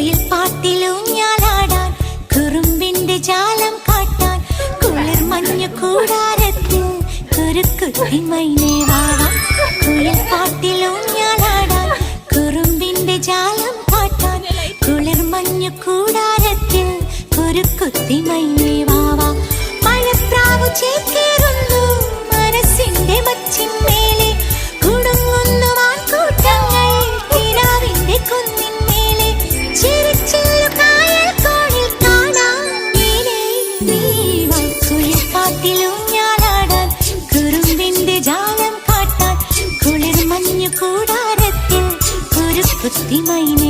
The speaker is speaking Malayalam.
കുയിൽ പാട്ടിലൂഞ്ഞാലാടാൻ കുറുമ്പിന്റെ ജാലം കാട്ടാൻ കുളിർ മഞ്ഞു കൂടാരത്തിൽ കുരുക്കുത്തി മൈനേ വാവാ. കുയിൽ പാട്ടിലൂഞ്ഞാലാടാൻ കുറുമ്പിന്റെ ജാലം കാട്ടാൻ കുളിർ മഞ്ഞു കൂടാരത്തിൽ കുരുക്കുത്തി മൈനേ വാവാ. മഴപ്രാവു ചേക്കേറുന്നു മനസ്സിന്റെ മച്ചിന്മേലെ കുടുങ്ങുന്നു മാൻകൂട്ടങ്ങൾ കിനാവിന്റെ കുന്നിന്മേലെ ചിരിച്ചില്ലു കായൽ കോണിൽ കാണാം നീലേ നീവാ. കുയിൽ പാട്ടിലൂഞ്ഞാലാടാൻ കുറുമ്പിന്റെ ജാലം കാട്ടാൻ കുളിർ മഞ്ഞു കൂടാരത്തിൽ കുരുക്കുത്തി മൈന